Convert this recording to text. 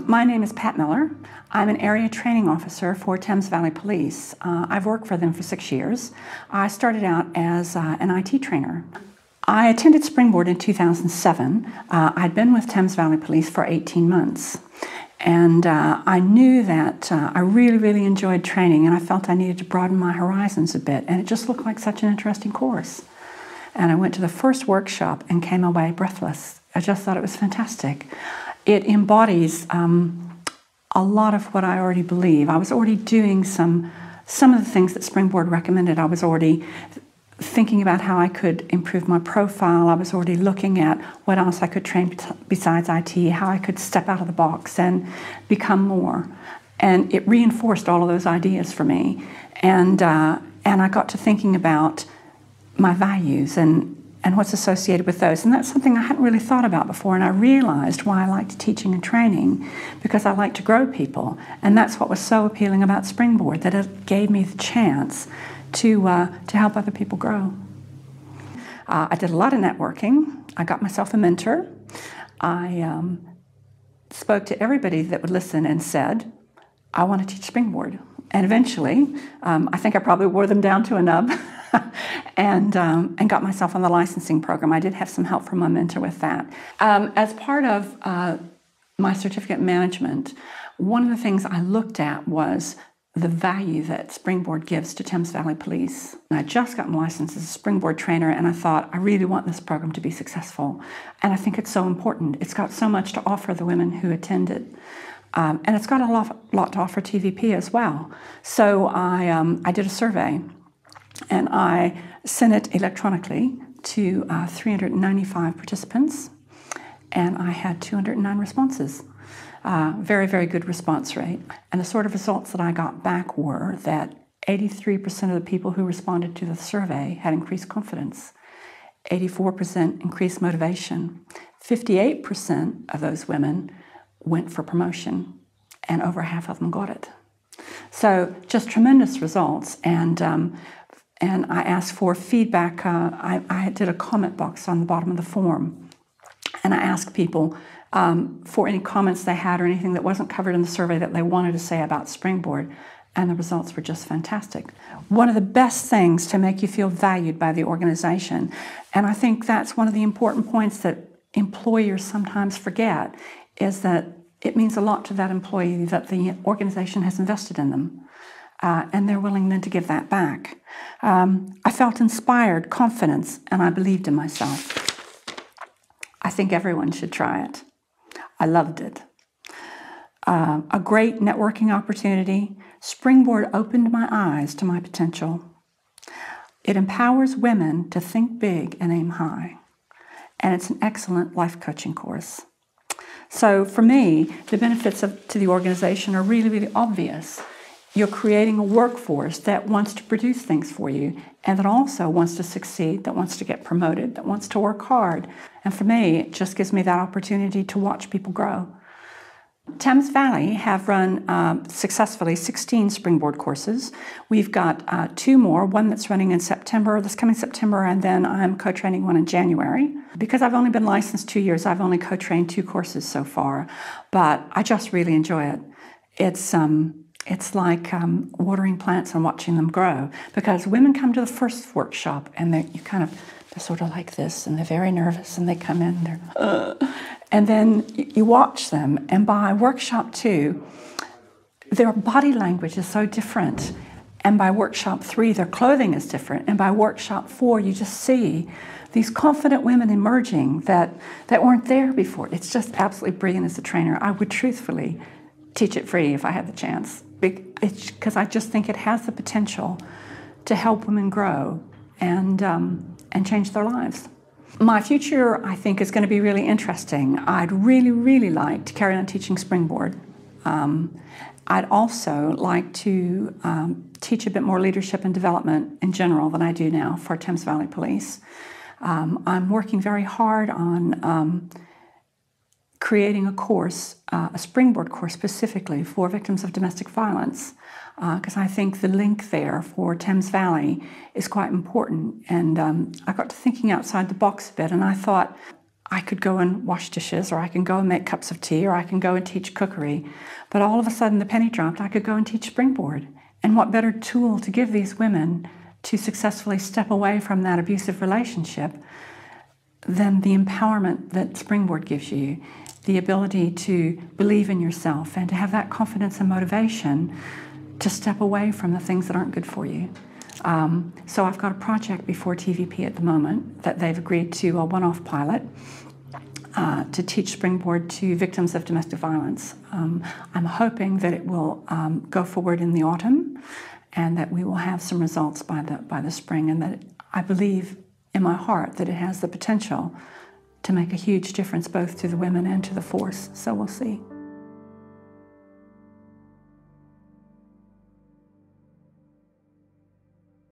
My name is Pat Miller. I'm an area training officer for Thames Valley Police. I've worked for them for 6 years. I started out as an IT trainer. I attended Springboard in 2007. I'd been with Thames Valley Police for 18 months. And I knew that I really enjoyed training, and I felt I needed to broaden my horizons a bit, and it just looked like such an interesting course. And I went to the first workshop and came away breathless. I just thought it was fantastic. It embodies a lot of what I already believe. I was already doing some of the things that Springboard recommended. I was already thinking about how I could improve my profile. I was already looking at what else I could train besides IT, how I could step out of the box and become more. And it reinforced all of those ideas for me. And I got to thinking about my values and what's associated with those. And that's something I hadn't really thought about before. And I realized why I liked teaching and training, because I like to grow people. And that's what was so appealing about Springboard, that it gave me the chance to help other people grow. I did a lot of networking. I got myself a mentor. I spoke to everybody that would listen and said, I want to teach Springboard. And eventually, I think I probably wore them down to a nub and got myself on the licensing program. I did have some help from my mentor with that. As part of my certificate in management, one of the things I looked at was the value that Springboard gives to Thames Valley Police. And I just got my license as a Springboard trainer, and I thought, I really want this program to be successful. And I think it's so important. It's got so much to offer the women who attend it. And it's got a lot to offer TVP as well. So I did a survey, and I sent it electronically to 395 participants, and I had 209 responses. Very good response rate. And the sort of results that I got back were that 83% of the people who responded to the survey had increased confidence, 84% increased motivation, 58% of those women went for promotion, and over half of them got it. So just tremendous results. And I asked for feedback. I did a comment box on the bottom of the form, and I asked people for any comments they had or anything that wasn't covered in the survey that they wanted to say about Springboard, and the results were just fantastic. One of the best things to make you feel valued by the organization, and I think that's one of the important points that employers sometimes forget, is that it means a lot to that employee that the organization has invested in them, and they're willing then to give that back. I felt inspired, confidence, and I believed in myself. I think everyone should try it. I loved it. A great networking opportunity. Springboard opened my eyes to my potential. It empowers women to think big and aim high. And it's an excellent life coaching course. So for me, the benefits to the organization are really obvious. You're creating a workforce that wants to produce things for you, and that also wants to succeed, that wants to get promoted, that wants to work hard. And for me, it just gives me that opportunity to watch people grow. Thames Valley have run successfully 16 Springboard courses. We've got 2 more, one that's running in September, this coming September, and then I'm co-training one in January. Because I've only been licensed 2 years, I've only co-trained 2 courses so far, but I just really enjoy it. It's like watering plants and watching them grow, because women come to the first workshop and they're sort of like this, and they're very nervous, and they come in, and then you watch them, and by workshop 2, their body language is so different, and by workshop 3, their clothing is different, and by workshop 4, you just see these confident women emerging that weren't there before. It's just absolutely brilliant as a trainer. I would truthfully teach it free if I had the chance, because I just think it has the potential to help women grow and change their lives. My future, I think, is going to be really interesting. I'd really like to carry on teaching Springboard. I'd also like to teach a bit more leadership and development in general than I do now for Thames Valley Police. I'm working very hard on creating a course, a Springboard course specifically for victims of domestic violence, because I think the link there for Thames Valley is quite important. And I got to thinking outside the box a bit, and I thought I could go and wash dishes, or I can go and make cups of tea, or I can go and teach cookery. But all of a sudden the penny dropped, I could go and teach Springboard. And what better tool to give these women to successfully step away from that abusive relationship than the empowerment that Springboard gives you, the ability to believe in yourself and to have that confidence and motivation to step away from the things that aren't good for you. So I've got a project before TVP at the moment that they've agreed to a one-off pilot to teach Springboard to victims of domestic violence. I'm hoping that it will go forward in the autumn and that we will have some results by the spring, and that I believe in my heart that it has the potential to make a huge difference both to the women and to the force. So we'll see.